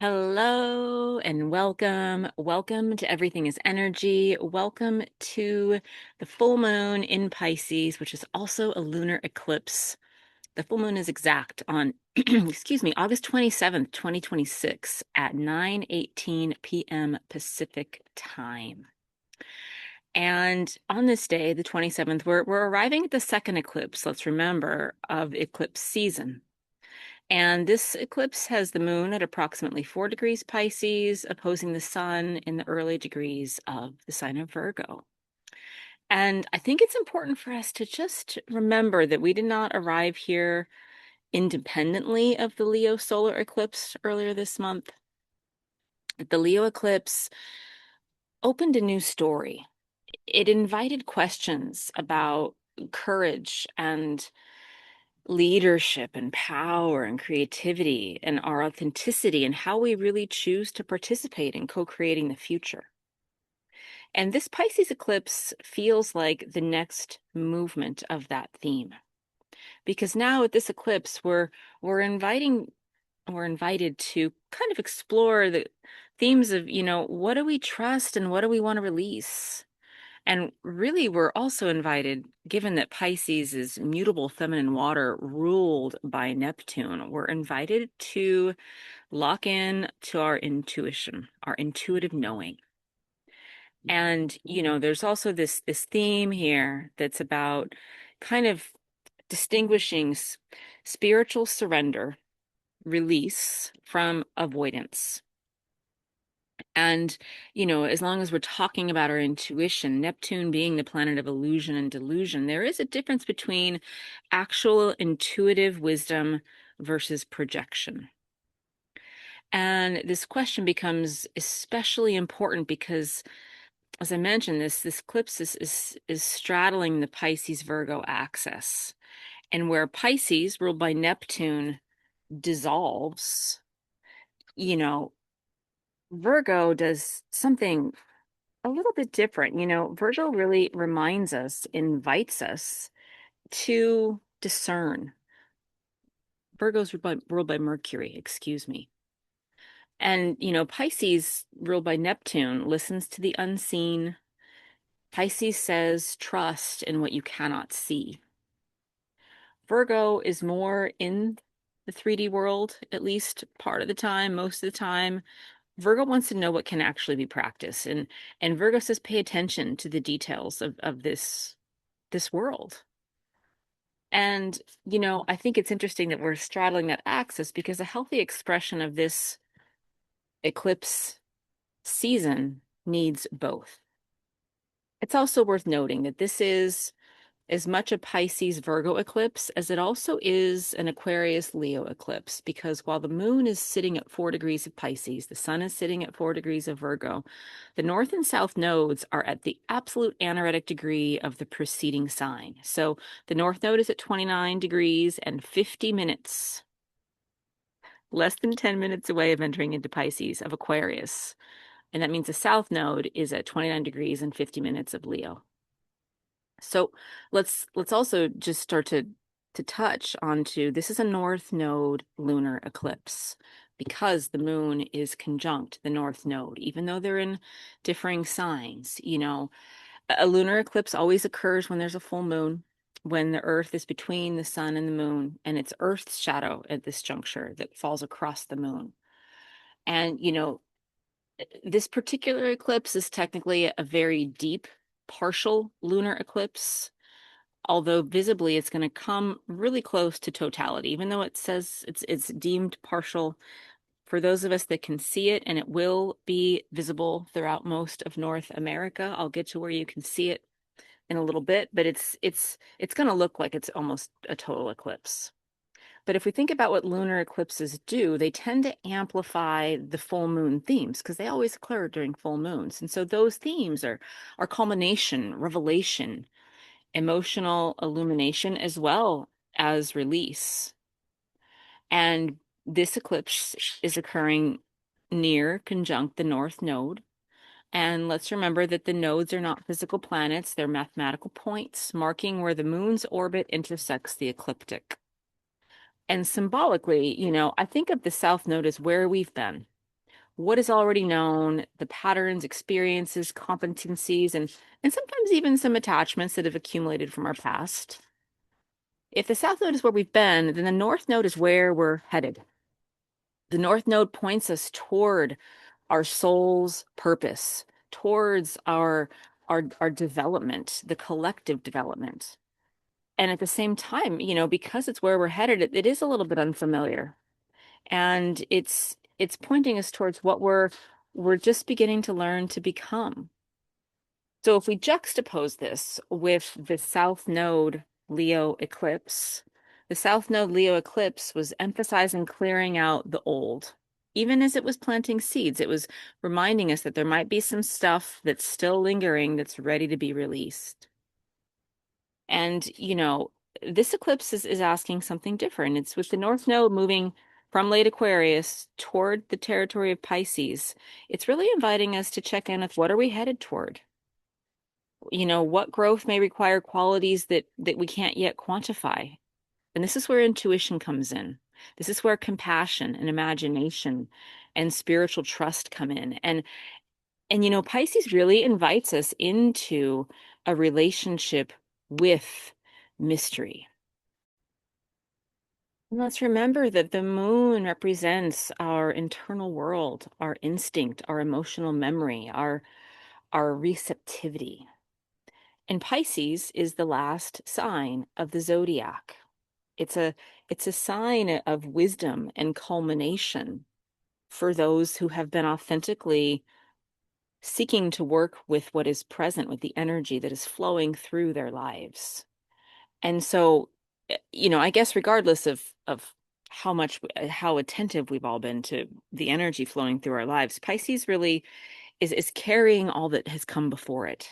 Hello and welcome. Welcome to Everything is Energy. Welcome to the full moon in Pisces, which is also a lunar eclipse. The full moon is exact on, excuse me, August 27th, 2026 at 9:18 p.m. Pacific time. And on this day, the 27th, we're arriving at the second eclipse, let's remember, of eclipse season. And this eclipse has the moon at approximately 4 degrees Pisces, opposing the sun in the early degrees of the sign of Virgo. And I think it's important for us to just remember that we did not arrive here independently of the Leo solar eclipse earlier this month. The Leo eclipse opened a new story. It invited questions about courage and leadership and power and creativity and our authenticity and how we really choose to participate in co-creating the future. And this Pisces eclipse feels like the next movement of that theme. Because now at this eclipse, we're inviting we're invited to kind of explore the themes of, what do we trust and what do we want to release? And really, we're also invited, given that Pisces is mutable feminine water ruled by Neptune, we're invited to lock in to our intuition, our intuitive knowing. And, there's also this theme here that's about kind of distinguishing spiritual surrender, release from avoidance. And, as long as we're talking about our intuition, Neptune being the planet of illusion and delusion, there is a difference between actual intuitive wisdom versus projection. And this question becomes especially important because, as I mentioned, this eclipse is straddling the Pisces Virgo axis. And where Pisces, ruled by Neptune, dissolves, you know, Virgo does something a little bit different. Virgo really reminds us, invites us to discern. Virgo's ruled by Mercury, excuse me. And, Pisces, ruled by Neptune, listens to the unseen. Pisces says, trust in what you cannot see. Virgo is more in the 3D world, at least part of the time, most of the time. Virgo wants to know what can actually be practiced. And Virgo says, pay attention to the details of this world. And, I think it's interesting that we're straddling that axis because a healthy expression of this eclipse season needs both. It's also worth noting that this is as much a Pisces Virgo eclipse as it also is an Aquarius Leo eclipse, because while the moon is sitting at 4 degrees of Pisces, the sun is sitting at 4 degrees of Virgo, the north and south nodes are at the absolute anaretic degree of the preceding sign. So the north node is at 29 degrees and 50 minutes, less than 10 minutes away of entering into Pisces of Aquarius. And that means the south node is at 29 degrees and 50 minutes of Leo. So let's also just start to touch onto this is a north node lunar eclipse because the moon is conjunct the north node, even though they're in differing signs. A lunar eclipse always occurs when there's a full moon, when the earth is between the sun and the moon, and it's Earth's shadow at this juncture that falls across the moon. And this particular eclipse is technically a very deep partial lunar eclipse, although visibly it's going to come really close to totality, even though it says it's deemed partial. For those of us that can see it, and it will be visible throughout most of North America, I'll get to where you can see it in a little bit, but it's going to look like it's almost a total eclipse. But if we think about what lunar eclipses do, they tend to amplify the full moon themes because they always occur during full moons. And so those themes are culmination, revelation, emotional illumination, as well as release. And this eclipse is occurring near conjunct the North Node. And let's remember that the nodes are not physical planets, they're mathematical points marking where the moon's orbit intersects the ecliptic. And symbolically, I think of the South Node as where we've been. what is already known, the patterns, experiences, competencies, and sometimes even some attachments that have accumulated from our past. If the South Node is where we've been, then the North Node is where we're headed. The North Node points us toward our soul's purpose, towards our development, the collective development. And at the same time, because it's where we're headed, it is a little bit unfamiliar. And it's pointing us towards what we're just beginning to learn to become. So if we juxtapose this with the South Node Leo eclipse, the South Node Leo eclipse was emphasizing clearing out the old. Even as it was planting seeds, it was reminding us that there might be some stuff that's still lingering that's ready to be released. And, this eclipse is asking something different. It's with the North Node moving from late Aquarius toward the territory of Pisces. It's really inviting us to check in with what are we headed toward? What growth may require qualities that we can't yet quantify. And this is where intuition comes in. This is where compassion and imagination and spiritual trust come in. And Pisces really invites us into a relationship with mystery. And let's remember that the moon represents our internal world, our instinct, our emotional memory, our receptivity. And Pisces is the last sign of the zodiac. It's a it's a sign of wisdom and culmination for those who have been authentically seeking to work with what is present, with the energy that is flowing through their lives. And so, I guess regardless of how attentive we've all been to the energy flowing through our lives, Pisces really is carrying all that has come before it.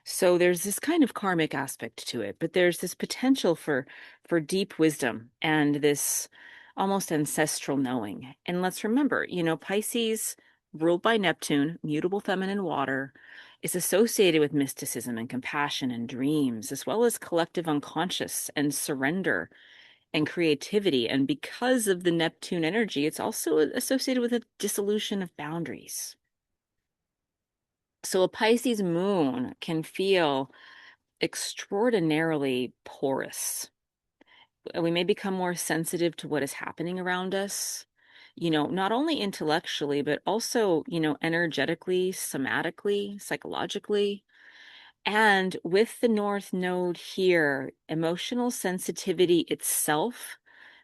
So there's this kind of karmic aspect to it, but there's this potential for deep wisdom and this almost ancestral knowing. And let's remember, Pisces, ruled by Neptune, mutable feminine water, is associated with mysticism and compassion and dreams, as well as collective unconscious and surrender and creativity. And because of the Neptune energy, it's also associated with a dissolution of boundaries. So a Pisces moon can feel extraordinarily porous. We may become more sensitive to what is happening around us, not only intellectually, but also, energetically, somatically, psychologically. And with the North Node here, emotional sensitivity itself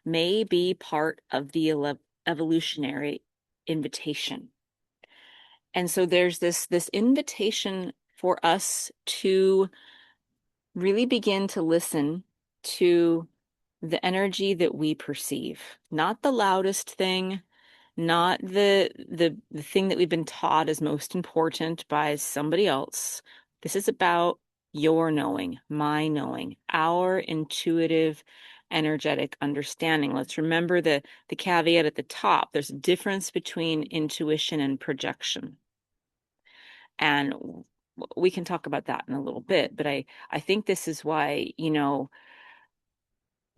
may be part of the evolutionary invitation. And so there's this invitation for us to really begin to listen to the energy that we perceive, not the loudest thing, not the thing that we've been taught is most important by somebody else. This is about your knowing, my knowing, our intuitive, energetic understanding. Let's remember the caveat at the top. There's a difference between intuition and projection. And we can talk about that in a little bit, but I think this is why,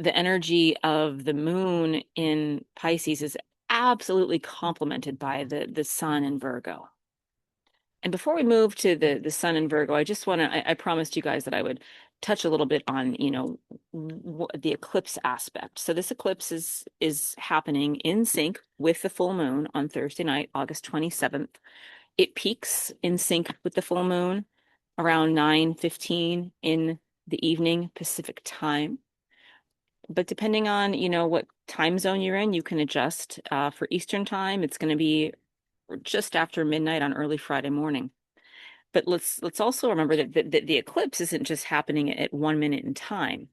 the energy of the moon in Pisces is absolutely complemented by the sun in Virgo. And before we move to the sun in Virgo, I just want to I promised you guys that I would touch a little bit on, the eclipse aspect. So this eclipse is happening in sync with the full moon on Thursday night, August 27th. It peaks in sync with the full moon around 9:15 in the evening Pacific time. But depending on, what time zone you're in, you can adjust. For Eastern time, it's going to be just after midnight on early Friday morning. But let's also remember that the eclipse isn't just happening at 1 minute in time.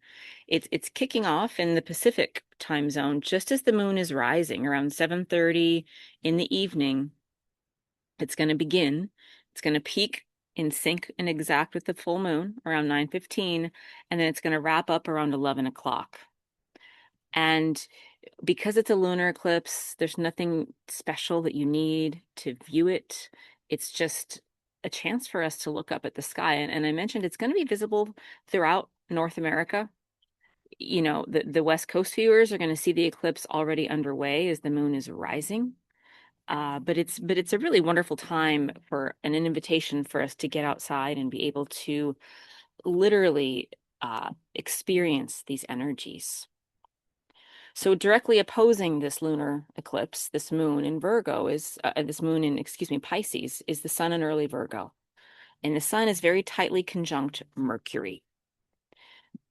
It's kicking off in the Pacific time zone just as the moon is rising around 7:30 in the evening. It's going to begin. It's going to peak in sync and exact with the full moon around 9:15, and then it's going to wrap up around 11 o'clock. And because it's a lunar eclipse, there's nothing special that you need to view it. It's just a chance for us to look up at the sky. And I mentioned it's going to be visible throughout North America. The West Coast viewers are going to see the eclipse already underway as the moon is rising. But it's a really wonderful time for an invitation for us to get outside and be able to literally experience these energies. So directly opposing this lunar eclipse, this moon in Virgo is this moon in, excuse me, Pisces is the sun in early Virgo. And the sun is very tightly conjunct Mercury.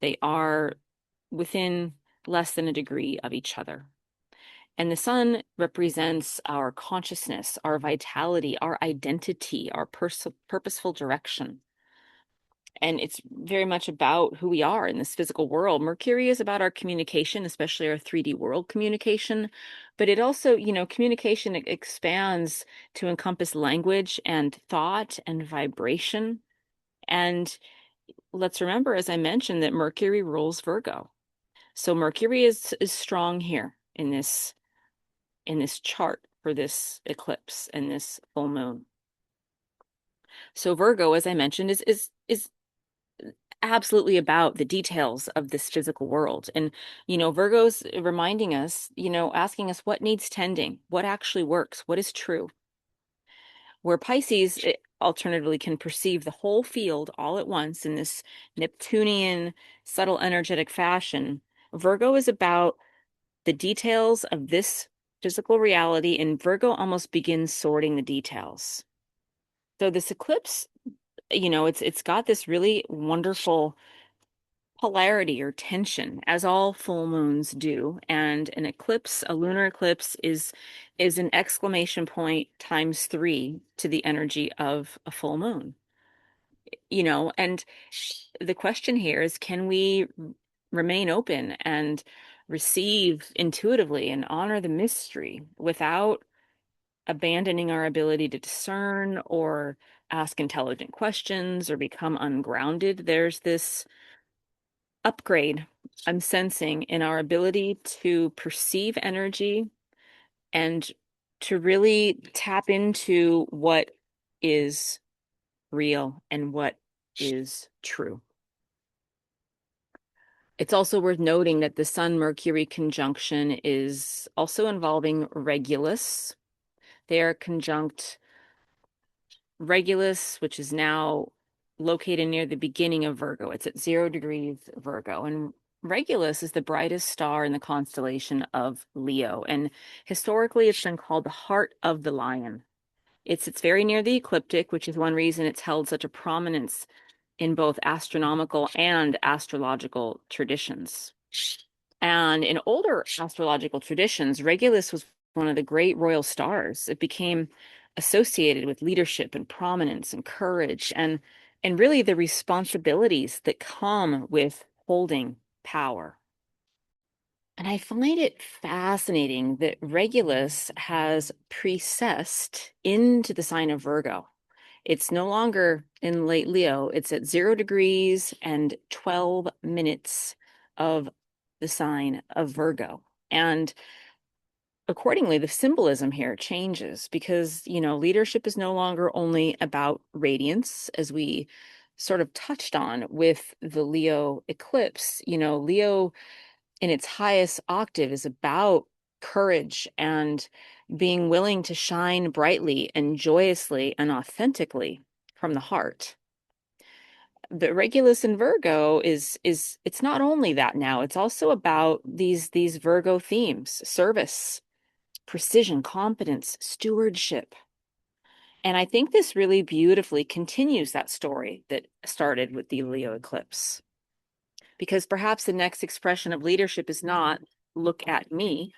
They are within less than a degree of each other. And the sun represents our consciousness, our vitality, our identity, our purposeful direction. And it's very much about who we are in this physical world. Mercury is about our communication, especially our 3D world communication. But it also, communication expands to encompass language and thought and vibration. And let's remember, as I mentioned, that Mercury rules Virgo. So Mercury is strong here in this chart for this eclipse and this full moon. So Virgo, as I mentioned, is absolutely about the details of this physical world. And, Virgo's reminding us, asking us what needs tending, what actually works, what is true. Where Pisces alternatively can perceive the whole field all at once in this Neptunian, subtle, energetic fashion, Virgo is about the details of this physical reality, and Virgo almost begins sorting the details. So this eclipse, it's got this really wonderful polarity or tension, as all full moons do. And an eclipse, a lunar eclipse, is an exclamation point times three to the energy of a full moon. And the question here is, can we remain open and receive intuitively and honor the mystery without abandoning our ability to discern or ask intelligent questions or become ungrounded? There's this upgrade I'm sensing in our ability to perceive energy and to really tap into what is real and what is true. It's also worth noting that the Sun-Mercury conjunction is also involving Regulus. They are conjunct Regulus, which is now located near the beginning of Virgo. It's at 0 degrees Virgo. And Regulus is the brightest star in the constellation of Leo. And historically, it's been called the heart of the lion. It's very near the ecliptic, which is one reason it's held such a prominence in both astronomical and astrological traditions. And in older astrological traditions, Regulus was one of the great royal stars. It became associated with leadership and prominence and courage and really the responsibilities that come with holding power. And I find it fascinating that Regulus has precessed into the sign of Virgo. It's no longer in late Leo. It's at 0 degrees and 12 minutes of the sign of Virgo. And accordingly, the symbolism here changes because, leadership is no longer only about radiance, as we sort of touched on with the Leo eclipse. Leo in its highest octave is about courage and being willing to shine brightly and joyously and authentically from the heart. The Regulus in Virgo is it's not only that now, it's also about these Virgo themes: service, precision, competence, stewardship. And I think this really beautifully continues that story that started with the Leo eclipse. Because perhaps the next expression of leadership is not look at me,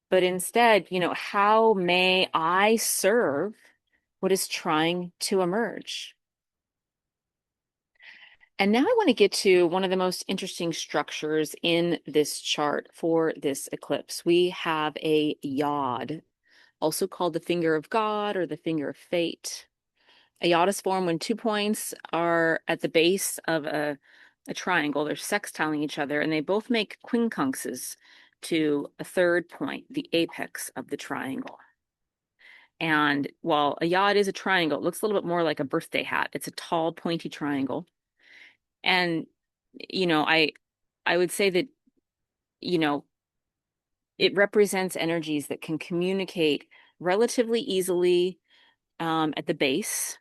but instead, how may I serve what is trying to emerge? And now I want to get to one of the most interesting structures in this chart for this eclipse. We have a yod, also called the finger of God or the finger of fate. A yod is formed when 2 points are at the base of a triangle. They're sextiling each other, and they both make quincunxes to a third point, the apex of the triangle. And while a yod is a triangle, it looks a little bit more like a birthday hat. It's a tall, pointy triangle. And, I would say that, you know, it represents energies that can communicate relatively easily at the base,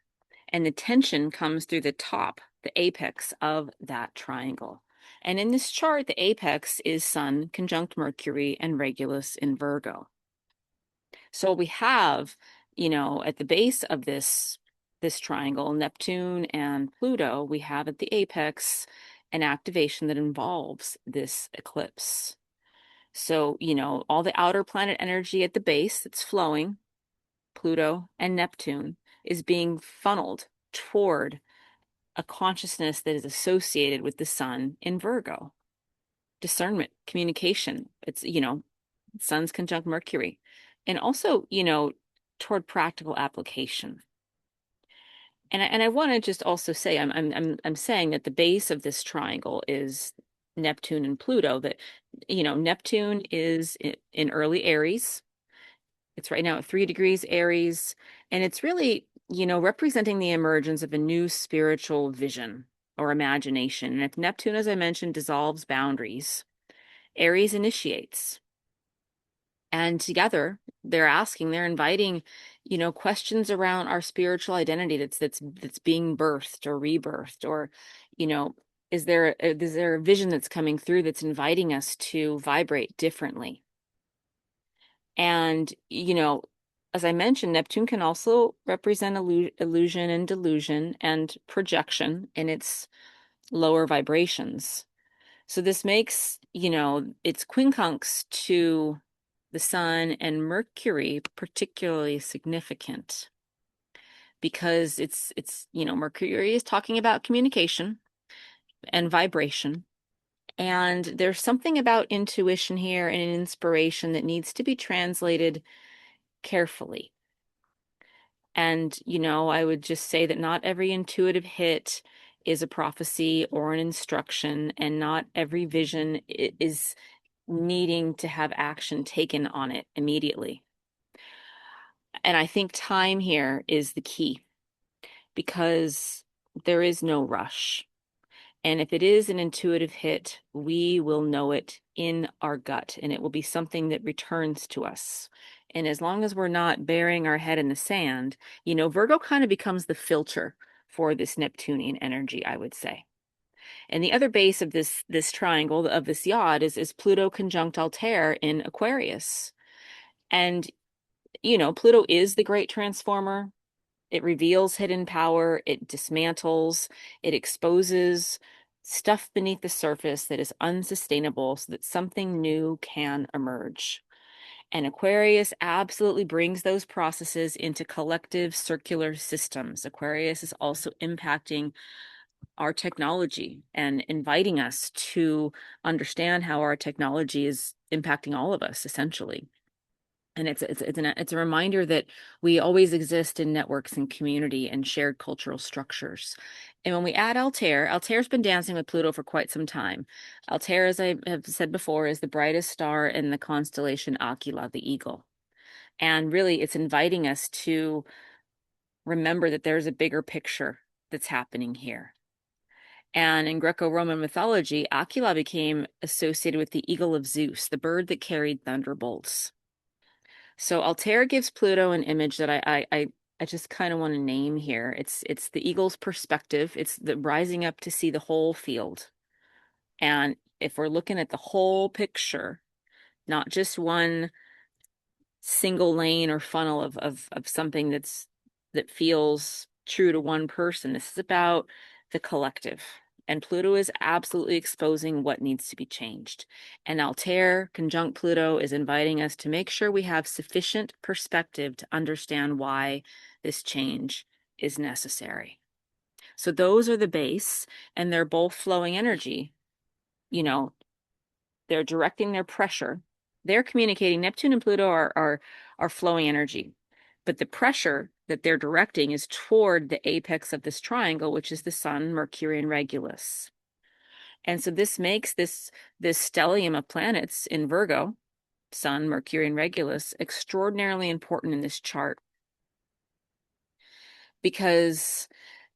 and the tension comes through the top, the apex of that triangle. And in this chart, the apex is Sun conjunct Mercury and Regulus in Virgo. So we have, at the base of this triangle, Neptune and Pluto, we have at the apex an activation that involves this eclipse. So, all the outer planet energy at the base that's flowing, Pluto and Neptune, is being funneled toward a consciousness that is associated with the sun in Virgo. Discernment, communication. It's, sun's conjunct Mercury. And also, toward practical application. And I want to just also say I'm saying that the base of this triangle is Neptune and Pluto, that Neptune is in early Aries. It's right now at 3 degrees Aries, and it's really, representing the emergence of a new spiritual vision or imagination. And if Neptune, as I mentioned, dissolves boundaries, Aries initiates. And together, they're inviting, questions around our spiritual identity that's being birthed or rebirthed, or, you know, is there a vision that's coming through that's inviting us to vibrate differently? And, as I mentioned, Neptune can also represent illusion and delusion and projection in its lower vibrations. So this makes, its quincunx to the Sun and Mercury particularly significant because Mercury is talking about communication and vibration. And there's something about intuition here and inspiration that needs to be translated carefully. And, I would just say that not every intuitive hit is a prophecy or an instruction, and not every vision is needing to have action taken on it immediately. And I think time here is the key because there is no rush. And if it is an intuitive hit, we will know it in our gut, and it will be something that returns to us. And as long as we're not burying our head in the sand, Virgo kind of becomes the filter for this Neptunian energy, I would say. And the other base of this triangle of this yod is Pluto conjunct Altair in Aquarius. And Pluto is the great transformer. It reveals hidden power, it dismantles, it exposes stuff beneath the surface that is unsustainable so that something new can emerge. And Aquarius absolutely brings those processes into collective circular systems. Aquarius is also impacting our technology and inviting us to understand how our technology is impacting all of us, essentially. And it's a reminder that we always exist in networks and community and shared cultural structures. And when we add Altair, Altair's been dancing with Pluto for quite some time. Altair, as I have said before, is the brightest star in the constellation Aquila, the eagle. And really, it's inviting us to remember that there's a bigger picture that's happening here. And in Greco-Roman mythology, Aquila became associated with the eagle of Zeus, the bird that carried thunderbolts. So Altair gives Pluto an image that I just kind of want to name here. It's the eagle's perspective. It's the rising up to see the whole field. And if we're looking at the whole picture, not just one single lane or funnel of something that feels true to one person, this is about the collective. And Pluto is absolutely exposing what needs to be changed. And Altair conjunct Pluto is inviting us to make sure we have sufficient perspective to understand why this change is necessary. So those are the base, and they're both flowing energy. They're directing their pressure. They're communicating. Neptune and Pluto are flowing energy. But the pressure that they're directing is toward the apex of this triangle, which is the Sun, Mercury, and Regulus. And so this makes this stellium of planets in Virgo, Sun, Mercury, and Regulus, extraordinarily important in this chart. Because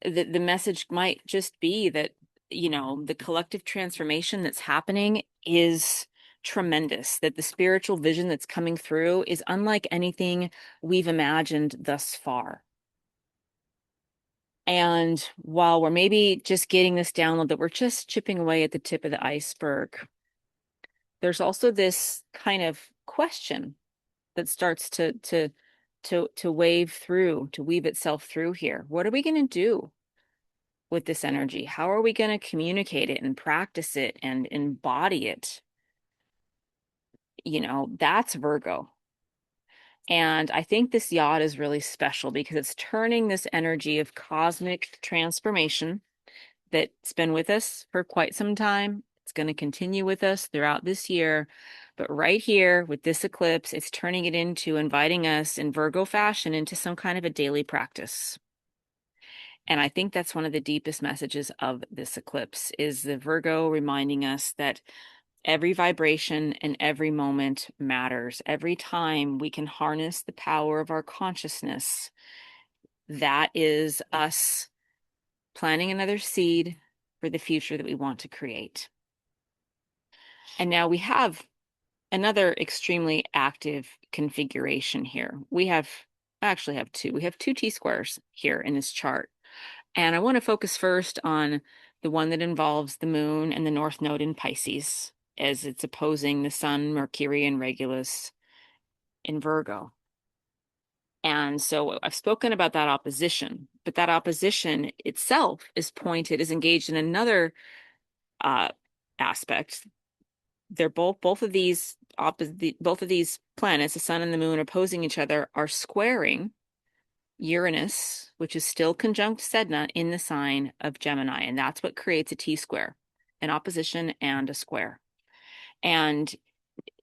the message might just be that, the collective transformation that's happening is tremendous, that the spiritual vision that's coming through is unlike anything we've imagined thus far. And while we're maybe just getting this download that we're just chipping away at the tip of the iceberg, there's also this kind of question that starts to wave through, to weave itself through here. What are we going to do with this energy? How are we going to communicate it and practice it and embody it? That's Virgo. And I think this yacht is really special because it's turning this energy of cosmic transformation that's been with us for quite some time. It's going to continue with us throughout this year. But right here with this eclipse, it's turning it into inviting us in Virgo fashion into some kind of a daily practice. And I think that's one of the deepest messages of this eclipse is the Virgo reminding us that every vibration and every moment matters. Every time we can harness the power of our consciousness, that is us planting another seed for the future that we want to create. And now we have another extremely active configuration here. I actually have two. We have two T-squares here in this chart. And I want to focus first on the one that involves the moon and the north node in Pisces, as it's opposing the sun, Mercury, and Regulus in Virgo. And so I've spoken about that opposition, but that opposition itself is engaged in another uh, aspect. They're both of these planets, the sun and the moon opposing each other, are squaring Uranus, which is still conjunct Sedna in the sign of Gemini. And that's what creates a T-square, an opposition and a square. And,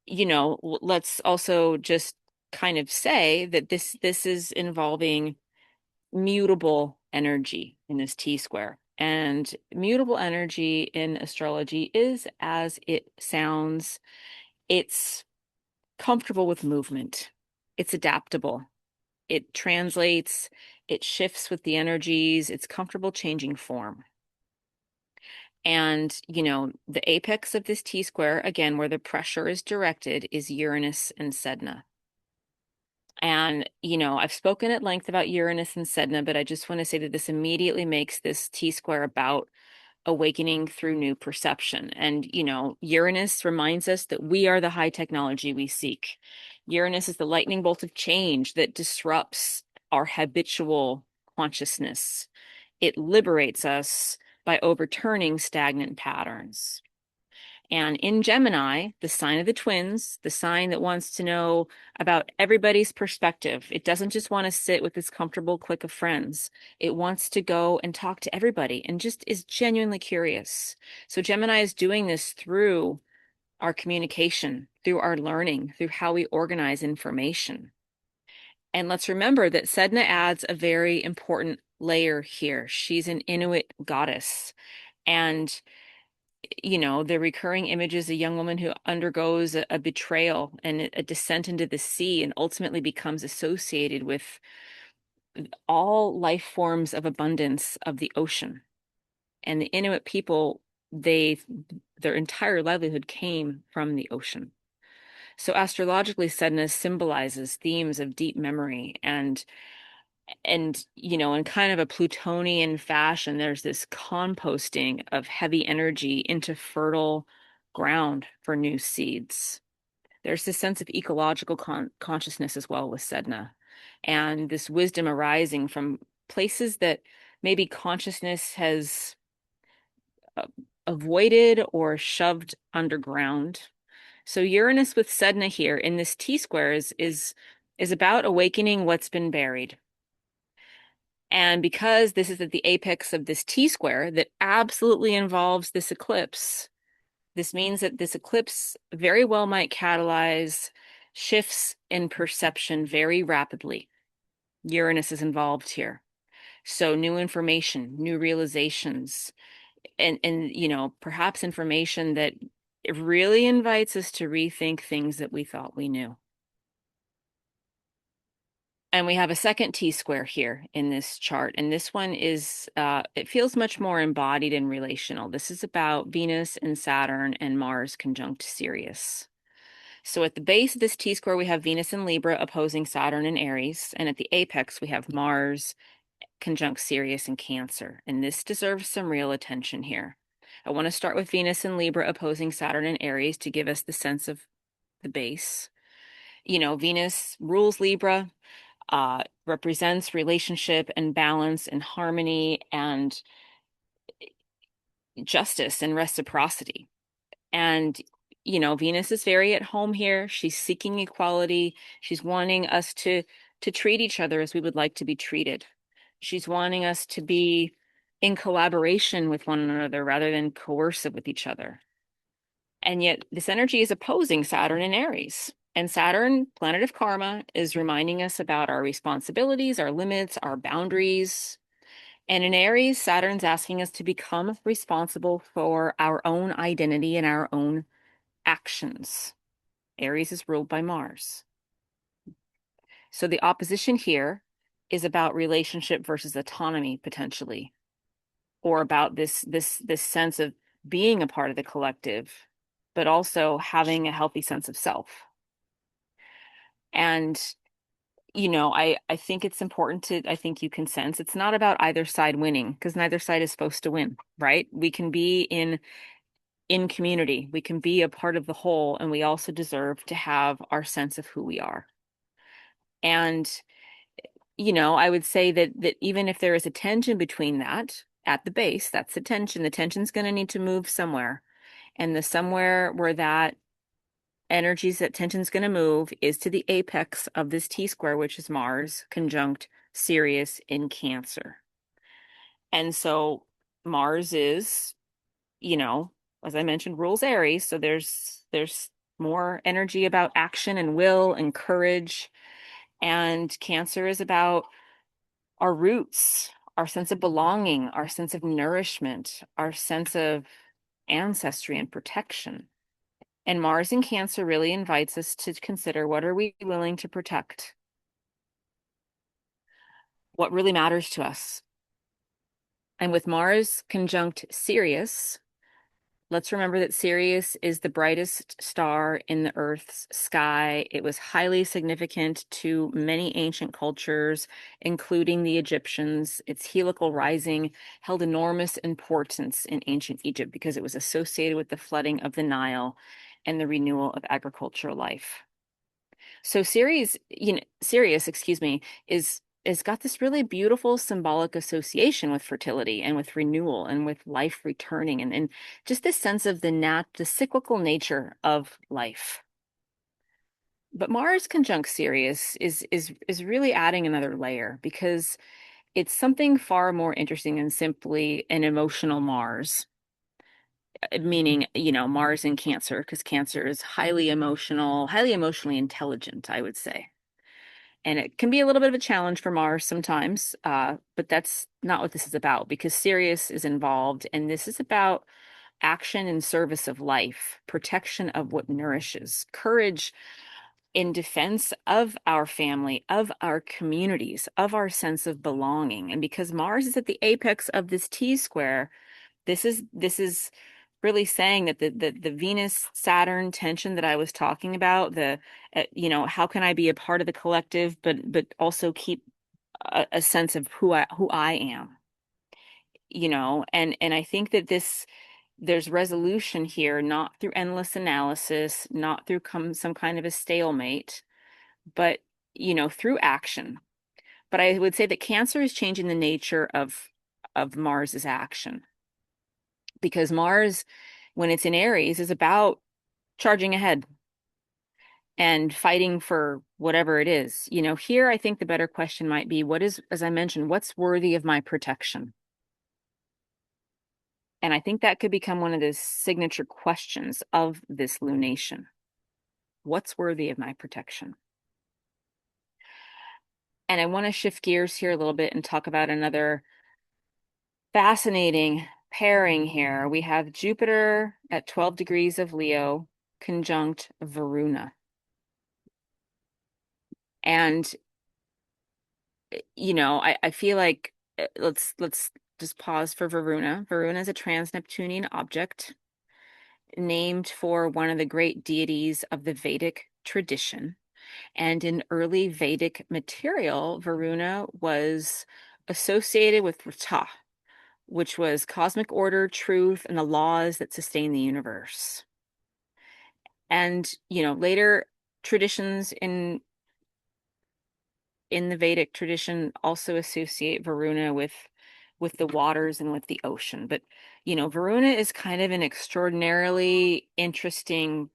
let's also just kind of say that this is involving mutable energy in this T-square. And mutable energy in astrology is as it sounds. It's comfortable with movement. It's adaptable. It translates, it shifts with the energies, it's comfortable changing form. And, the apex of this T-square, again, where the pressure is directed, is Uranus and Sedna. And, I've spoken at length about Uranus and Sedna, but I just want to say that this immediately makes this T-square about awakening through new perception. And, Uranus reminds us that we are the high technology we seek. Uranus is the lightning bolt of change that disrupts our habitual consciousness. It liberates us by overturning stagnant patterns. And in Gemini, the sign of the twins, the sign that wants to know about everybody's perspective, it doesn't just want to sit with this comfortable clique of friends. It wants to go and talk to everybody and just is genuinely curious. So Gemini is doing this through our communication, through our learning, through how we organize information. And let's remember that Sedna adds a very important layer here. She's an Inuit goddess. And the recurring image is a young woman who undergoes a betrayal and a descent into the sea and ultimately becomes associated with all life forms of abundance of the ocean. And the Inuit people, their entire livelihood came from the ocean. So astrologically, Sedna symbolizes themes of deep memory and in kind of a Plutonian fashion, there's this composting of heavy energy into fertile ground for new seeds. There's this sense of ecological consciousness as well with Sedna, and this wisdom arising from places that maybe consciousness has uh, avoided or shoved underground. So Uranus with Sedna here in this T-square is about awakening what's been buried. And because this is at the apex of this T-square that absolutely involves this eclipse, this means that this eclipse very well might catalyze shifts in perception very rapidly. Uranus is involved here. So new information, new realizations, and perhaps information that it really invites us to rethink things that we thought we knew. And we have a second T-square here in this chart. And this one it feels much more embodied and relational. This is about Venus and Saturn and Mars conjunct Sirius. So at the base of this T-square, we have Venus and Libra opposing Saturn and Aries. And at the apex, we have Mars conjunct Sirius and Cancer. And this deserves some real attention here. I want to start with Venus and Libra opposing Saturn and Aries to give us the sense of the base. Venus rules Libra, represents relationship and balance and harmony and justice and reciprocity. And, Venus is very at home here. She's seeking equality. She's wanting us to treat each other as we would like to be treated. She's wanting us to be in collaboration with one another rather than coercive with each other. And yet this energy is opposing Saturn and Aries. And Saturn, planet of karma, is reminding us about our responsibilities, our limits, our boundaries. And in Aries, Saturn's asking us to become responsible for our own identity and our own actions. Aries is ruled by Mars. So the opposition here is about relationship versus autonomy, potentially, or about this sense of being a part of the collective, but also having a healthy sense of self. And I think it's important I think you can sense it's not about either side winning, because neither side is supposed to win, right? We can be in community, we can be a part of the whole, and we also deserve to have our sense of who we are. And I would say that even if there is a tension between that at the base, that's the tension. The tension's going to need to move somewhere. And the somewhere where that that tension's going to move is to the apex of this T-square, which is Mars conjunct Sirius in Cancer. And so Mars is, as I mentioned, rules Aries. So there's more energy about action and will and courage. And Cancer is about our roots, our sense of belonging, our sense of nourishment, our sense of ancestry and protection. And Mars in Cancer really invites us to consider, what are we willing to protect? What really matters to us? And with Mars conjunct Sirius, let's remember that Sirius is the brightest star in the Earth's sky. It was highly significant to many ancient cultures, including the Egyptians. Its heliacal rising held enormous importance in ancient Egypt because it was associated with the flooding of the Nile and the renewal of agricultural life. So Sirius, excuse me, is got this really beautiful symbolic association with fertility and with renewal and with life returning and just this sense of the cyclical nature of life. But Mars conjunct Sirius is really adding another layer, because it's something far more interesting than simply an emotional Mars, meaning, Mars in Cancer, because Cancer is highly emotional, highly emotionally intelligent, I would say. And it can be a little bit of a challenge for Mars sometimes, but that's not what this is about, because Sirius is involved, and this is about action in service of life, protection of what nourishes, courage in defense of our family, of our communities, of our sense of belonging. And because Mars is at the apex of this T-square, this is really saying that the Venus Saturn tension that I was talking about, how can I be a part of the collective, but also keep a sense of who I am, and I think that there's resolution here, not through endless analysis, not through some kind of a stalemate, but through action. But I would say that Cancer is changing the nature of Mars's action, because Mars, when it's in Aries, is about charging ahead and fighting for whatever it is. Here I think the better question might be, as I mentioned, what's worthy of my protection? And I think that could become one of the signature questions of this lunation. What's worthy of my protection? And I want to shift gears here a little bit and talk about another fascinating pairing here. We have Jupiter at 12 degrees of Leo conjunct Varuna. And I feel like let's just pause for Varuna. Varuna is a trans-Neptunian object. named for one of the great deities of the Vedic tradition. And in early Vedic material, Varuna was associated with Rata, which was cosmic order, truth, and the laws that sustain the universe. And, later traditions in the Vedic tradition also associate Varuna with the waters and with the ocean. But, Varuna is kind of an extraordinarily interesting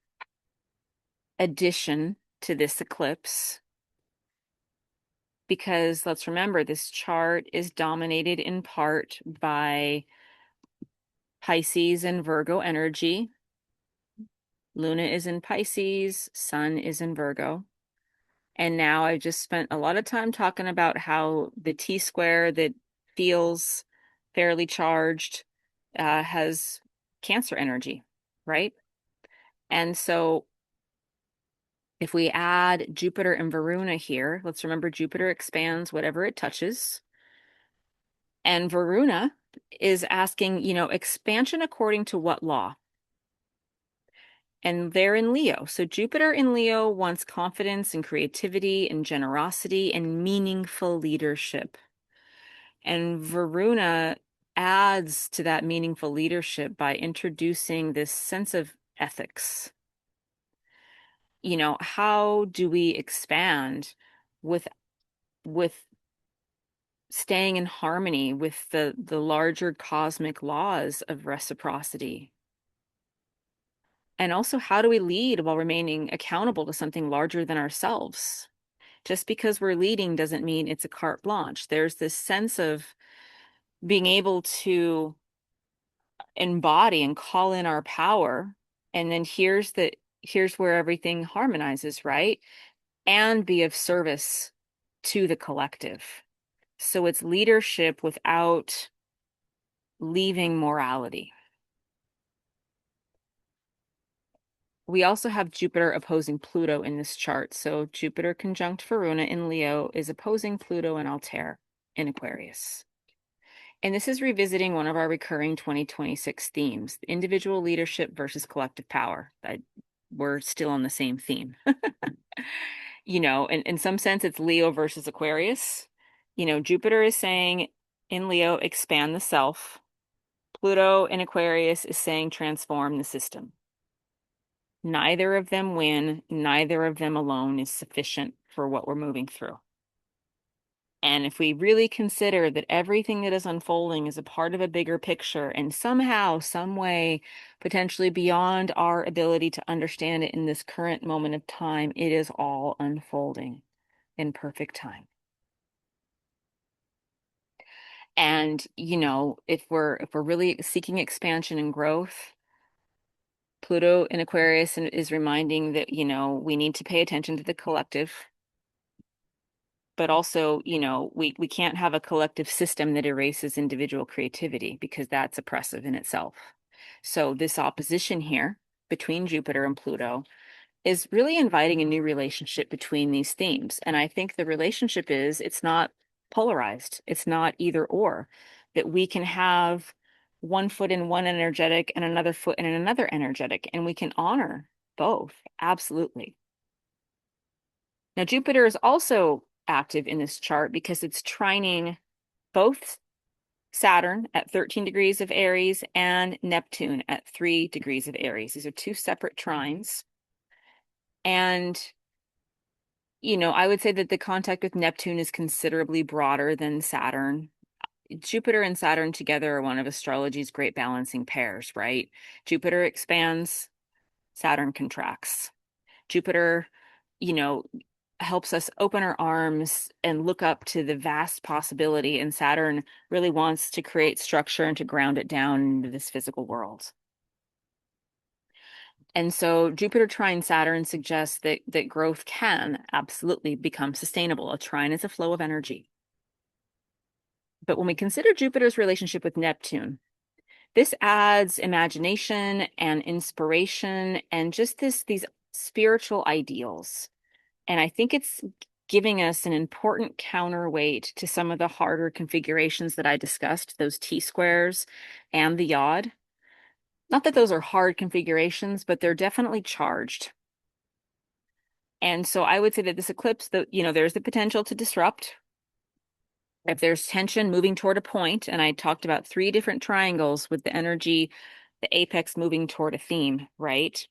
addition to this eclipse because let's remember this chart is dominated in part by Pisces and Virgo energy. Luna is in Pisces, Sun is in Virgo. And now I've just spent a lot of time talking about how the T square that feels fairly charged has Cancer energy, right? And so if we add Jupiter and Varuna here, let's remember Jupiter expands whatever it touches. And Varuna is asking, expansion according to what law? And they're in Leo. So Jupiter in Leo wants confidence and creativity and generosity and meaningful leadership. And Varuna adds to that meaningful leadership by introducing this sense of ethics. How do we expand with with staying in harmony with the larger cosmic laws of reciprocity? And also, how do we lead while remaining accountable to something larger than ourselves? Just because we're leading doesn't mean it's a carte blanche. There's this sense of being able to embody and call in our power. And then here's where everything harmonizes, right? And be of service to the collective. So it's leadership without leaving morality. We also have Jupiter opposing Pluto in this chart. So Jupiter conjunct Varuna in Leo is opposing Pluto and Altair in Aquarius. And this is revisiting one of our recurring 2026 themes, individual leadership versus collective power. We're still on the same theme. In some sense, it's Leo versus Aquarius. Jupiter is saying in Leo, expand the self. Pluto in Aquarius is saying transform the system. Neither of them win. Neither of them alone is sufficient for what we're moving through. And if we really consider that everything that is unfolding is a part of a bigger picture and somehow, some way, potentially beyond our ability to understand it in this current moment of time, it is all unfolding in perfect time. And, if we're really seeking expansion and growth, Pluto in Aquarius is reminding that, we need to pay attention to the collective, but also, we can't have a collective system that erases individual creativity because that's oppressive in itself. So this opposition here between Jupiter and Pluto is really inviting a new relationship between these themes. And I think the relationship it's not polarized. It's not either or, that we can have one foot in one energetic and another foot in another energetic, and we can honor both. Absolutely. Now, Jupiter is also active in this chart because it's trining both Saturn at 13 degrees of Aries and Neptune at 3 degrees of Aries. These are two separate trines. And, I would say that the contact with Neptune is considerably broader than Saturn. Jupiter and Saturn together are one of astrology's great balancing pairs, right? Jupiter expands, Saturn contracts. Jupiter, you know, helps us open our arms and look up to the vast possibility, and Saturn really wants to create structure and to ground it down into this physical world. And so Jupiter trine Saturn suggests that growth can absolutely become sustainable. A trine is a flow of energy. But when we consider Jupiter's relationship with Neptune, this adds imagination and inspiration and just these spiritual ideals. And I think it's giving us an important counterweight to some of the harder configurations that I discussed, those T squares and the yod. Not that those are hard configurations, but they're definitely charged. And so I would say that this eclipse, there's the potential to disrupt. If there's tension moving toward a point, and I talked about three different triangles with the energy, the apex moving toward a theme, right?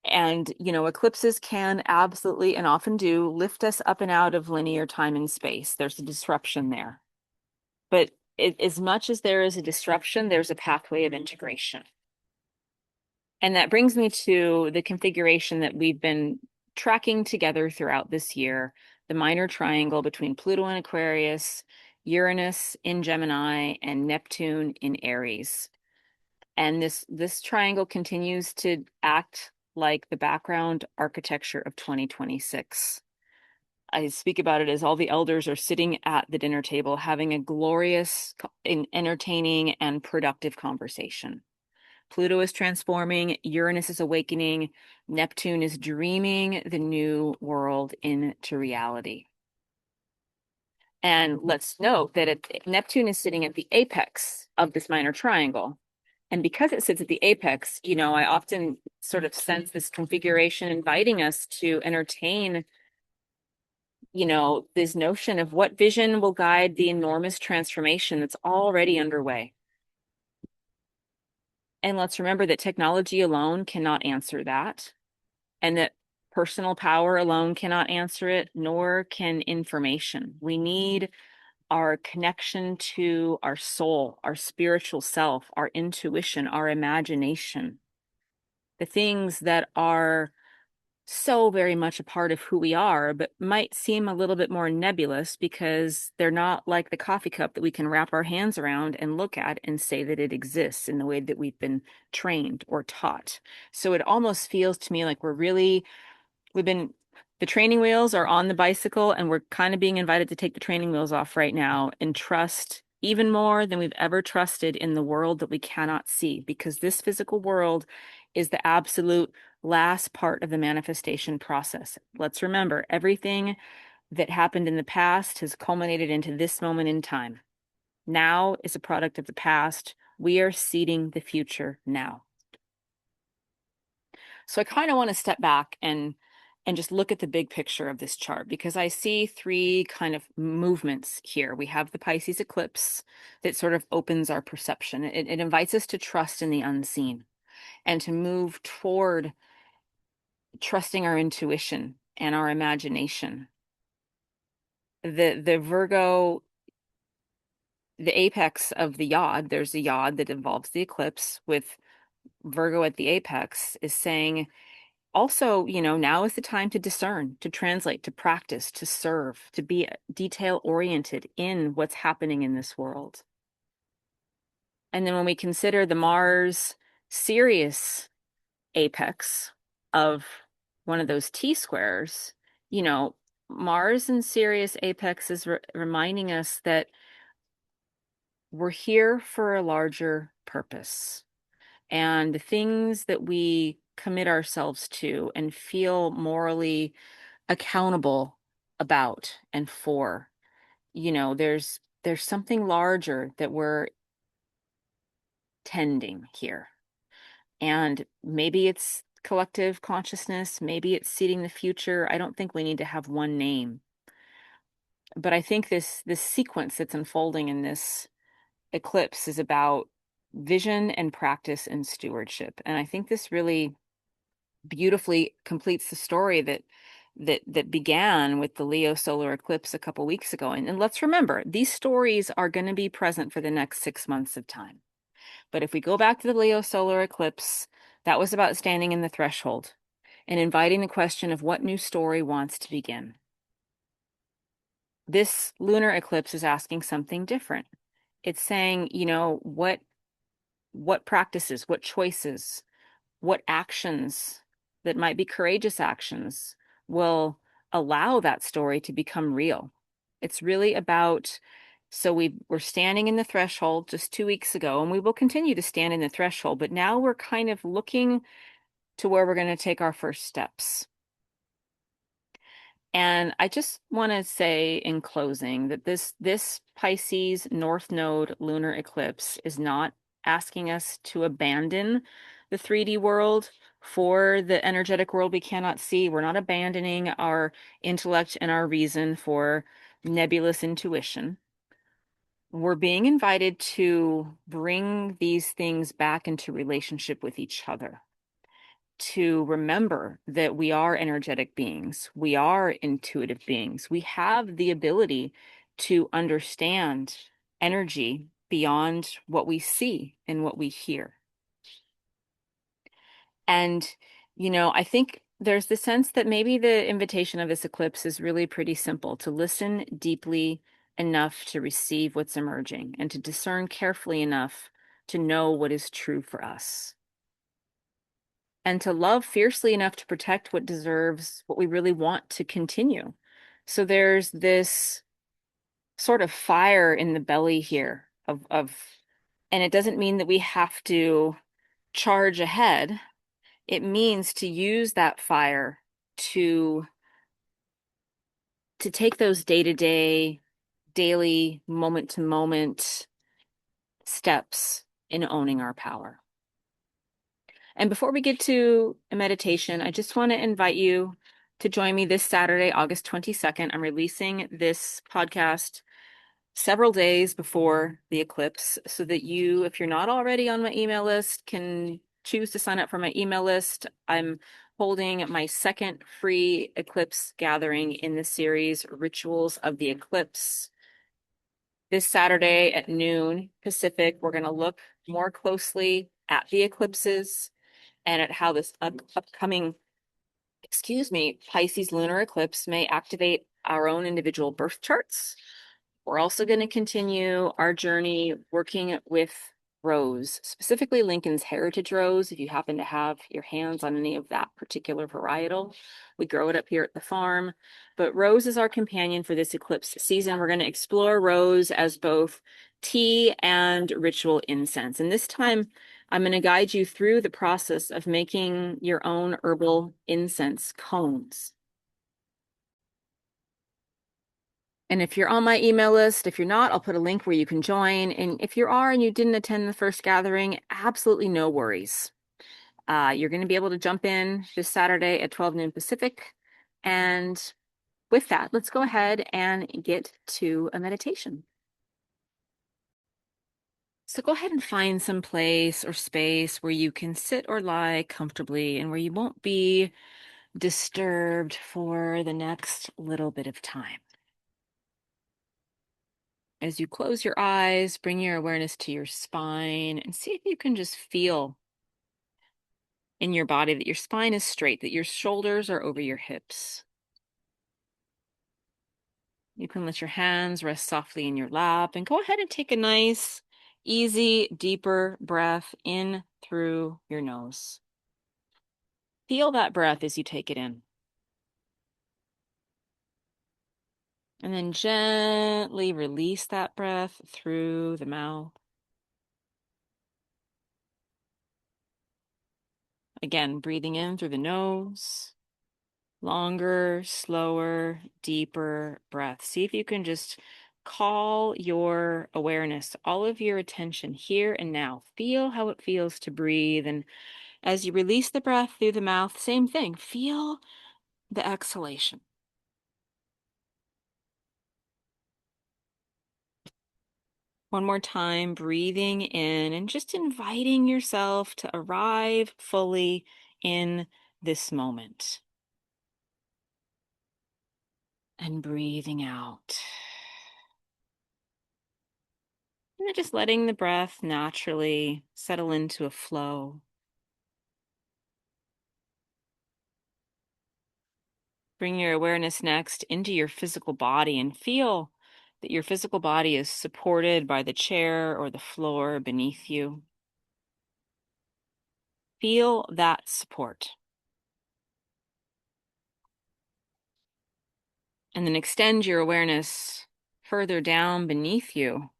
And, eclipses can absolutely and often do lift us up and out of linear time and space. There's a disruption there. But as much as there is a disruption, there's a pathway of integration. And that brings me to the configuration that we've been tracking together throughout this year, the minor triangle between Pluto in Aquarius, Uranus in Gemini, and Neptune in Aries. And this triangle continues to act like the background architecture of 2026. I speak about it as all the elders are sitting at the dinner table having a glorious, entertaining, and productive conversation. Pluto is transforming, Uranus is awakening, Neptune is dreaming the new world into reality. And let's note that Neptune is sitting at the apex of this minor triangle. And because it sits at the apex, I often sort of sense this configuration inviting us to entertain, this notion of what vision will guide the enormous transformation that's already underway. And let's remember that technology alone cannot answer that, and that personal power alone cannot answer it, nor can information. We need our connection to our soul, our spiritual self, our intuition, our imagination, the things that are so very much a part of who we are, but might seem a little bit more nebulous because they're not like the coffee cup that we can wrap our hands around and look at and say that it exists in the way that we've been trained or taught. So it almost feels to me like we've been, the training wheels are on the bicycle, and we're kind of being invited to take the training wheels off right now and trust even more than we've ever trusted in the world that we cannot see, because this physical world is the absolute last part of the manifestation process. Let's remember, everything that happened in the past has culminated into this moment in time. Now is a product of the past. We are seeding the future now. So I kind of want to step back and just look at the big picture of this chart, because I see three kind of movements here. We have the Pisces eclipse that sort of opens our perception. It invites us to trust in the unseen and to move toward trusting our intuition and our imagination. The Virgo, the apex of the yod, there's a yod that involves the eclipse with Virgo at the apex, is saying, also, now is the time to discern, to translate, to practice, to serve, to be detail oriented in what's happening in this world. And then when we consider the Mars Sirius apex of one of those T squares, Mars and Sirius apex is reminding us that we're here for a larger purpose. And the things that we commit ourselves to and feel morally accountable about and for, there's something larger that we're tending here. And maybe it's collective consciousness, maybe it's seeding the future. I don't think we need to have one name. But I think this sequence that's unfolding in this eclipse is about vision and practice and stewardship. And I think this really beautifully completes the story that began with the Leo solar eclipse a couple weeks ago. And let's remember, these stories are going to be present for the next 6 months of time. But if we go back to the Leo solar eclipse, that was about standing in the threshold and inviting the question of what new story wants to begin. This lunar eclipse is asking something different. It's saying, what practices, what choices, what actions that might be courageous actions will allow that story to become real. It's really about, so we're standing in the threshold just 2 weeks ago, and we will continue to stand in the threshold, but now we're kind of looking to where we're going to take our first steps. And I just want to say in closing that this Pisces North Node lunar eclipse is not asking us to abandon the 3D world for the energetic world we cannot see. We're not abandoning our intellect and our reason for nebulous intuition. We're being invited to bring these things back into relationship with each other, to remember that we are energetic beings, we are intuitive beings, we have the ability to understand energy beyond what we see and what we hear. And, I think there's the sense that maybe the invitation of this eclipse is really pretty simple: to listen deeply enough to receive what's emerging and to discern carefully enough to know what is true for us, and to love fiercely enough to protect what deserves, what we really want to continue. So there's this sort of fire in the belly here and it doesn't mean that we have to charge ahead. It means to use that fire to take those day-to-day, daily, moment-to-moment steps in owning our power. And before we get to a meditation, I just want to invite you to join me this Saturday, August 22nd. I'm releasing this podcast several days before the eclipse so that you, if you're not already on my email list, can choose to sign up for my email list. I'm holding my second free eclipse gathering in the series, Rituals of the Eclipse. This Saturday at noon Pacific, we're going to look more closely at the eclipses and at how this upcoming, Pisces lunar eclipse may activate our own individual birth charts. We're also going to continue our journey working with rose, specifically Lincoln's Heritage Rose. If you happen to have your hands on any of that particular varietal, we grow it up here at the farm. But rose is our companion for this eclipse season. We're going to explore rose as both tea and ritual incense. And this time, I'm going to guide you through the process of making your own herbal incense cones. And if you're on my email list, if you're not, I'll put a link where you can join. And if you are and you didn't attend the first gathering, absolutely no worries. You're going to be able to jump in this Saturday at 12 noon Pacific. And with that, let's go ahead and get to a meditation. So go ahead and find some place or space where you can sit or lie comfortably and where you won't be disturbed for the next little bit of time. As you close your eyes, bring your awareness to your spine and see if you can just feel in your body that your spine is straight, that your shoulders are over your hips. You can let your hands rest softly in your lap and go ahead and take a nice, easy, deeper breath in through your nose. Feel that breath as you take it in. And then gently release that breath through the mouth. Again, breathing in through the nose. Longer, slower, deeper breath. See if you can just call your awareness, all of your attention here and now. Feel how it feels to breathe. And as you release the breath through the mouth, same thing. Feel the exhalation. One more time, breathing in and just inviting yourself to arrive fully in this moment. And breathing out. And then just letting the breath naturally settle into a flow. Bring your awareness next into your physical body and feel that your physical body is supported by the chair or the floor beneath you. Feel that support. And then extend your awareness further down beneath you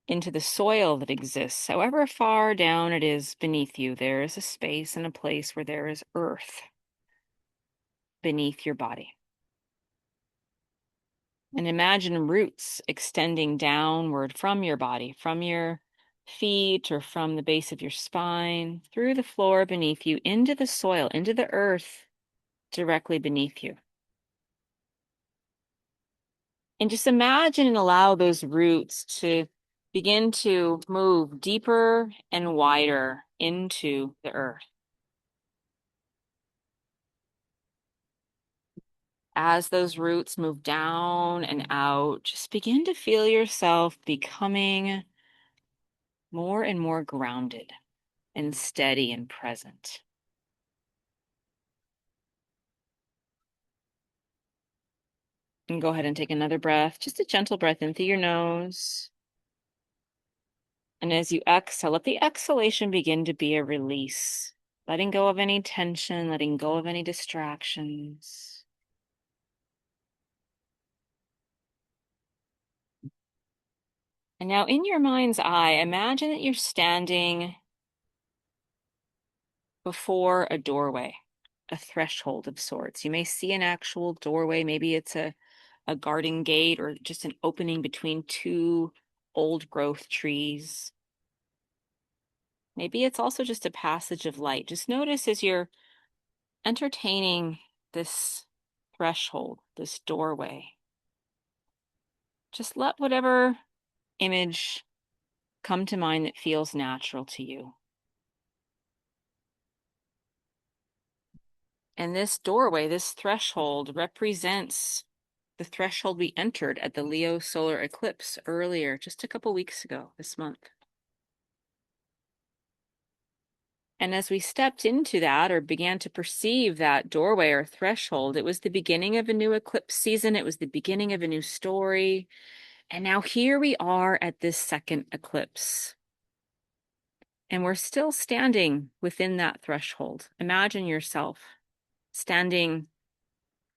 into the soil that exists. However far down it is beneath you, there is a space and a place where there is earth beneath your body. And imagine roots extending downward from your body, from your feet or from the base of your spine, through the floor beneath you, into the soil, into the earth directly beneath you. And just imagine and allow those roots to begin to move deeper and wider into the earth. As those roots move down and out, just begin to feel yourself becoming more and more grounded and steady and present. And go ahead and take another breath, just a gentle breath in through your nose. And as you exhale, let the exhalation begin to be a release, letting go of any tension, letting go of any distractions. And now in your mind's eye, imagine that you're standing before a doorway, a threshold of sorts. You may see an actual doorway. Maybe it's a garden gate or just an opening between two old growth trees. Maybe it's also just a passage of light. Just notice as you're entertaining this threshold, this doorway, just let whatever image come to mind that feels natural to you. And this doorway, this threshold, represents the threshold we entered at the Leo solar eclipse earlier, just a couple weeks ago this month. And as we stepped into that or began to perceive that doorway or threshold, it was the beginning of a new eclipse season. It was the beginning of a new story. And now here we are at this second eclipse. And we're still standing within that threshold. Imagine yourself standing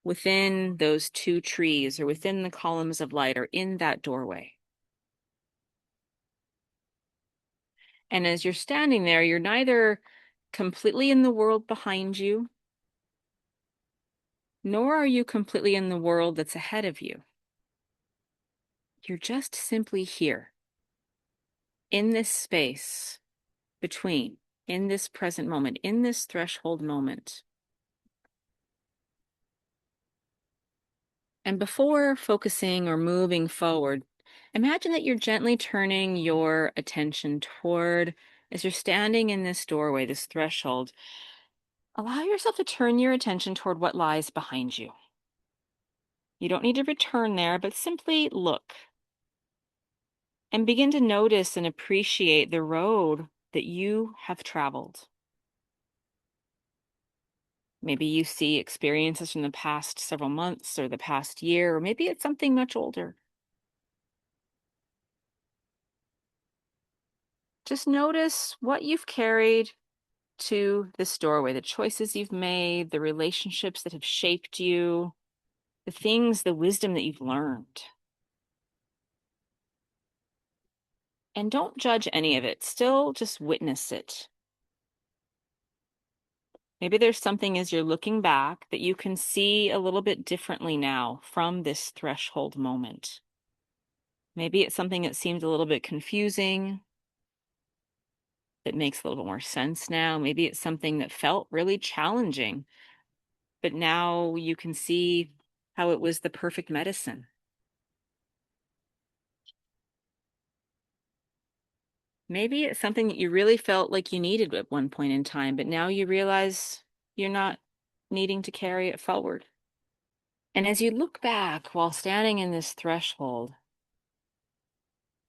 within those two trees or within the columns of light or in that doorway. And as you're standing there, you're neither completely in the world behind you, nor are you completely in the world that's ahead of you. You're just simply here, in this space between, in this present moment, in this threshold moment. And before focusing or moving forward, imagine that you're gently turning your attention toward, as you're standing in this doorway, this threshold, allow yourself to turn your attention toward what lies behind you. You don't need to return there, but simply look and begin to notice and appreciate the road that you have traveled. Maybe you see experiences from the past several months or the past year, or maybe it's something much older. Just notice what you've carried to this doorway, the choices you've made, the relationships that have shaped you, the things, the wisdom that you've learned. And don't judge any of it. Still just witness it. Maybe there's something as you're looking back that you can see a little bit differently now from this threshold moment. Maybe it's something that seemed a little bit confusing, that makes a little bit more sense now. Maybe it's something that felt really challenging, but now you can see how it was the perfect medicine. Maybe it's something that you really felt like you needed at one point in time, but now you realize you're not needing to carry it forward. And as you look back while standing in this threshold,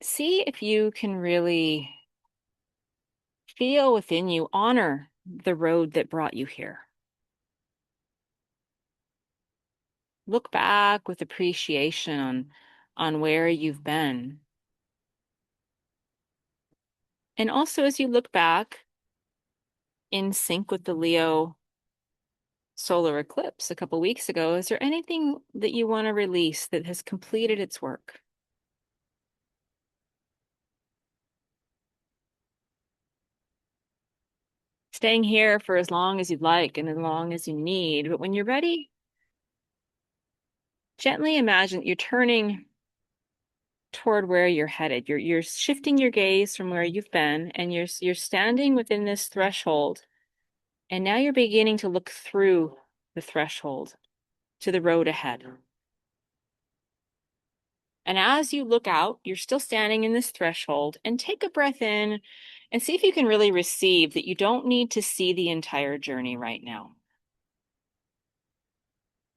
see if you can really feel within you, honor the road that brought you here. Look back with appreciation on where you've been. And also as you look back in sync with the Leo solar eclipse a couple weeks ago, is there anything that you want to release that has completed its work? Staying here for as long as you'd like and as long as you need, but when you're ready, gently imagine that you're turning toward where you're headed. You're shifting your gaze from where you've been, and you're standing within this threshold, and now you're beginning to look through the threshold to the road ahead. And as you look out, you're still standing in this threshold, and take a breath in and see if you can really receive that you don't need to see the entire journey right now.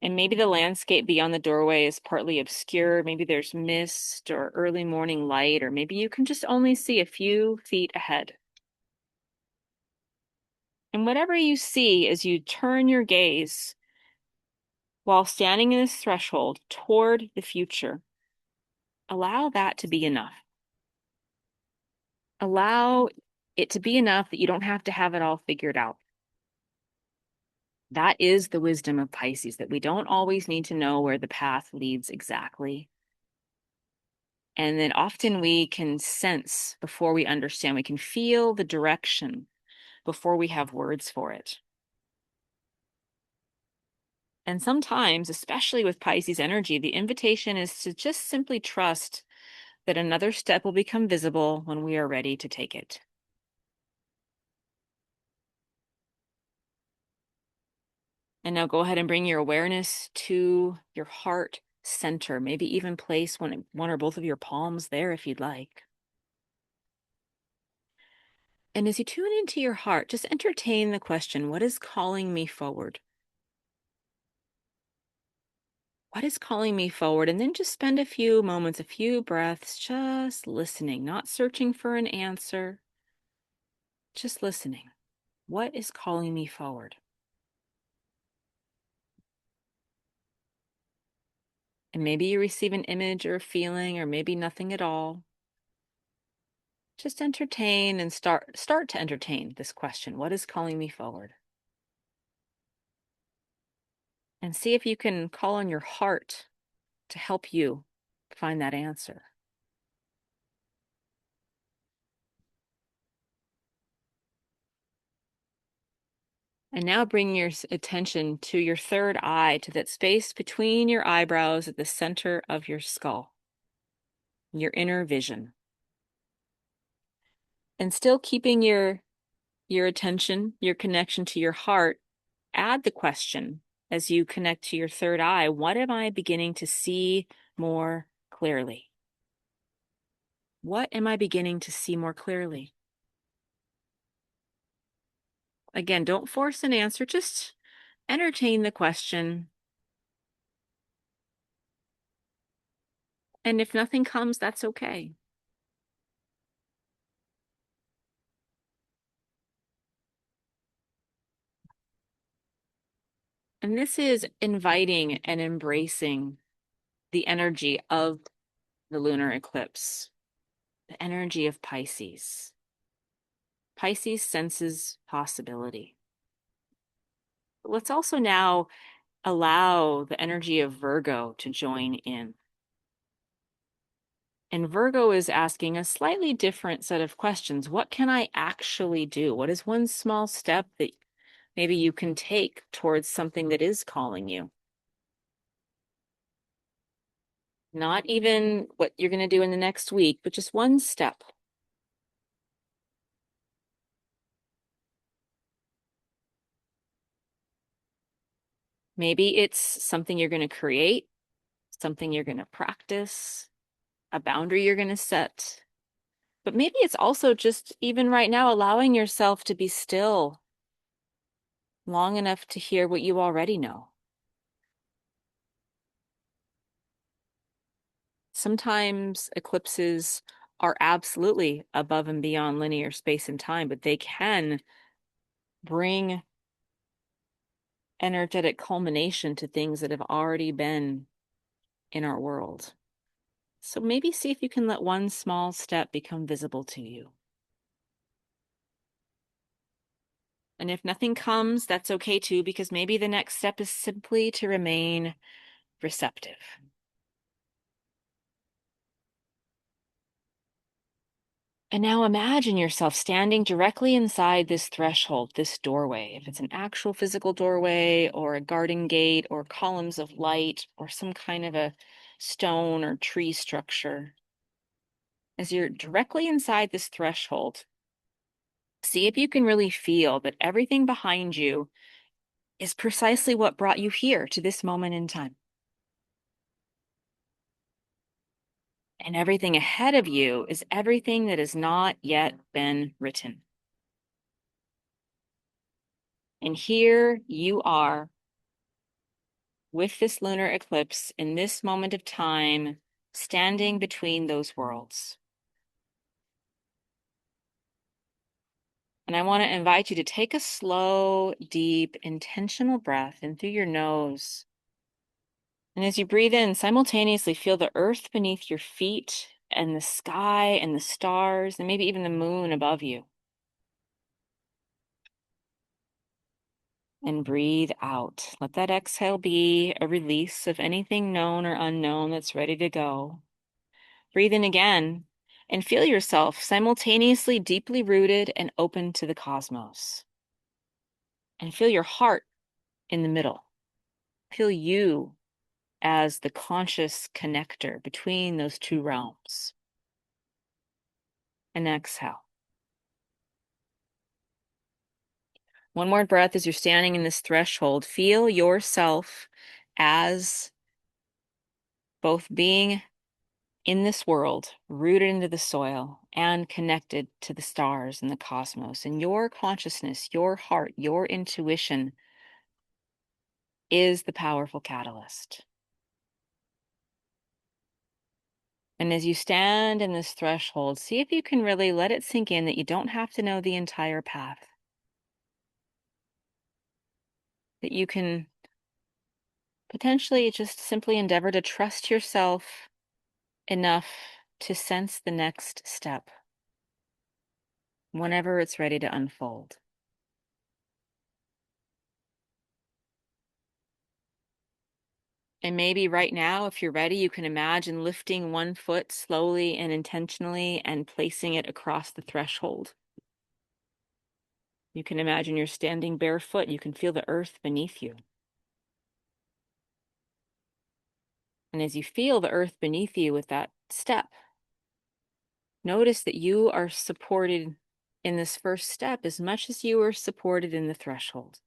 And maybe the landscape beyond the doorway is partly obscure. Maybe there's mist or early morning light, or maybe you can just only see a few feet ahead. And whatever you see as you turn your gaze while standing in this threshold toward the future, allow that to be enough. Allow it to be enough that you don't have to have it all figured out. That is the wisdom of Pisces, that we don't always need to know where the path leads exactly. And then often we can sense before we understand. We can feel the direction before we have words for it. And sometimes, especially with Pisces energy, the invitation is to just simply trust that another step will become visible when we are ready to take it. And now go ahead and bring your awareness to your heart center. Maybe even place one or both of your palms there if you'd like. And as you tune into your heart, just entertain the question, what is calling me forward? What is calling me forward? And then just spend a few moments, a few breaths, just listening, not searching for an answer, just listening. What is calling me forward? And maybe you receive an image or a feeling, or maybe nothing at all. Just entertain and start to entertain this question. What is calling me forward? And see if you can call on your heart to help you find that answer. And now bring your attention to your third eye, to that space between your eyebrows at the center of your skull, your inner vision. And still keeping your attention, your connection to your heart, add the question as you connect to your third eye, what am I beginning to see more clearly? What am I beginning to see more clearly? Again, don't force an answer, just entertain the question. And if nothing comes, that's okay. And this is inviting and embracing the energy of the lunar eclipse, the energy of Pisces. Pisces senses possibility. But let's also now allow the energy of Virgo to join in. And Virgo is asking a slightly different set of questions. What can I actually do? What is one small step that maybe you can take towards something that is calling you? Not even what you're going to do in the next week, but just one step. Maybe it's something you're going to create, something you're going to practice, a boundary you're going to set. But maybe it's also just even right now allowing yourself to be still long enough to hear what you already know. Sometimes eclipses are absolutely above and beyond linear space and time, but they can bring energetic culmination to things that have already been in our world. So maybe see if you can let one small step become visible to you. And if nothing comes, that's okay too, because maybe the next step is simply to remain receptive. And now imagine yourself standing directly inside this threshold, this doorway. If it's an actual physical doorway or a garden gate or columns of light or some kind of a stone or tree structure. As you're directly inside this threshold, see if you can really feel that everything behind you is precisely what brought you here to this moment in time. And everything ahead of you is everything that has not yet been written. And here you are with this lunar eclipse in this moment of time, standing between those worlds. And I want to invite you to take a slow, deep, intentional breath in through your nose. And as you breathe in, simultaneously feel the earth beneath your feet and the sky and the stars and maybe even the moon above you. And breathe out. Let that exhale be a release of anything known or unknown that's ready to go. Breathe in again and feel yourself simultaneously deeply rooted and open to the cosmos. And feel your heart in the middle. Feel you as the conscious connector between those two realms. And exhale. One more breath as you're standing in this threshold. Feel yourself as both being in this world, rooted into the soil and connected to the stars and the cosmos. And your consciousness, your heart, your intuition is the powerful catalyst. And as you stand in this threshold, see if you can really let it sink in that you don't have to know the entire path. That you can potentially just simply endeavor to trust yourself enough to sense the next step whenever it's ready to unfold. And maybe right now, if you're ready, you can imagine lifting one foot slowly and intentionally and placing it across the threshold. You can imagine you're standing barefoot. You can feel the earth beneath you. And as you feel the earth beneath you with that step, notice that you are supported in this first step as much as you are supported in the threshold.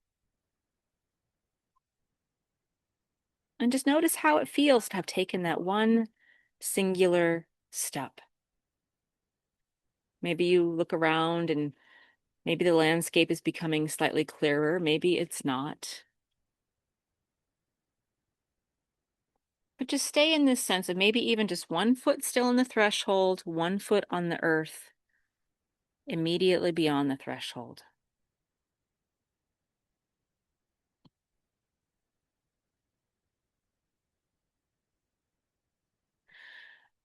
And just notice how it feels to have taken that one singular step. Maybe you look around and maybe the landscape is becoming slightly clearer. Maybe it's not. But just stay in this sense of maybe even just one foot still in the threshold, one foot on the earth, immediately beyond the threshold.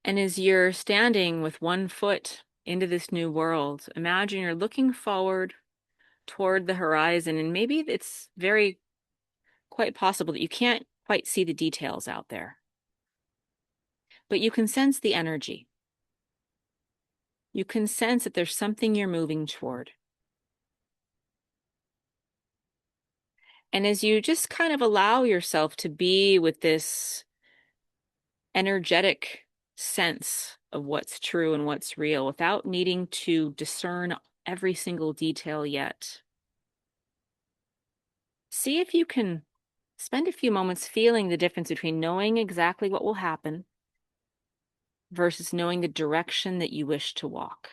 And as you're standing with one foot into this new world, imagine you're looking forward toward the horizon, and maybe it's very quite possible that you can't quite see the details out there, but you can sense the energy. You can sense that there's something you're moving toward. And as you just kind of allow yourself to be with this energetic sense of what's true and what's real without needing to discern every single detail yet, see if you can spend a few moments feeling the difference between knowing exactly what will happen versus knowing the direction that you wish to walk.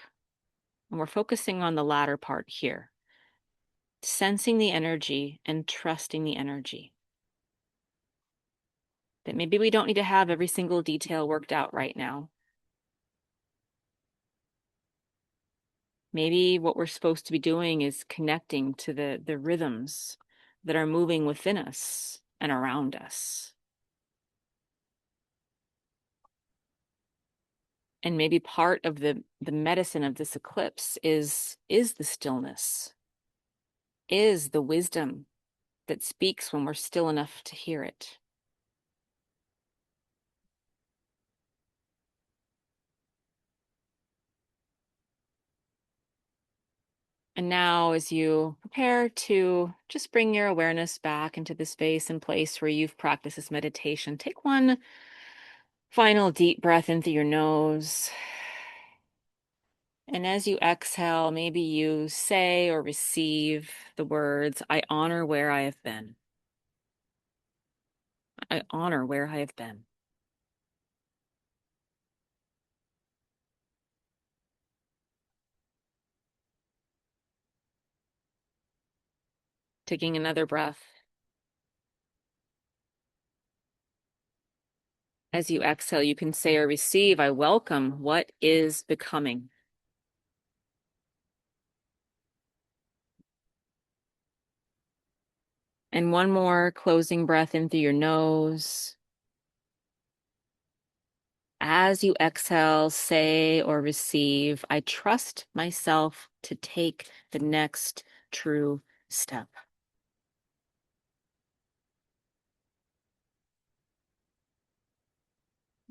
And we're focusing on the latter part here, sensing the energy and trusting the energy. That maybe we don't need to have every single detail worked out right now. Maybe what we're supposed to be doing is connecting to the rhythms that are moving within us and around us. And maybe part of the medicine of this eclipse is the stillness, is the wisdom that speaks when we're still enough to hear it. And now, as you prepare to just bring your awareness back into the space and place where you've practiced this meditation, take one final deep breath in through your nose. And as you exhale, maybe you say or receive the words, I honor where I have been. I honor where I have been. Taking another breath. As you exhale, you can say or receive, I welcome what is becoming. And one more closing breath in through your nose. As you exhale, say or receive, I trust myself to take the next true step.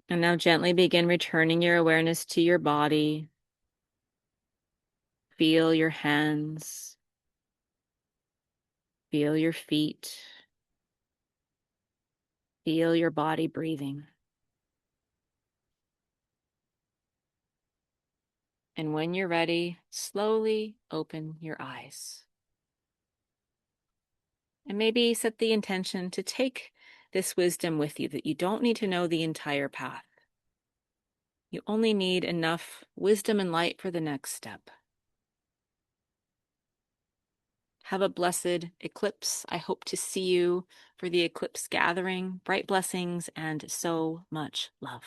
And now gently begin returning your awareness to your body. Feel your hands, feel your feet, feel your body breathing. And when you're ready, slowly open your eyes. And maybe set the intention to take this wisdom with you, that you don't need to know the entire path. You only need enough wisdom and light for the next step. Have a blessed eclipse. I hope to see you for the eclipse gathering. Bright blessings and so much love.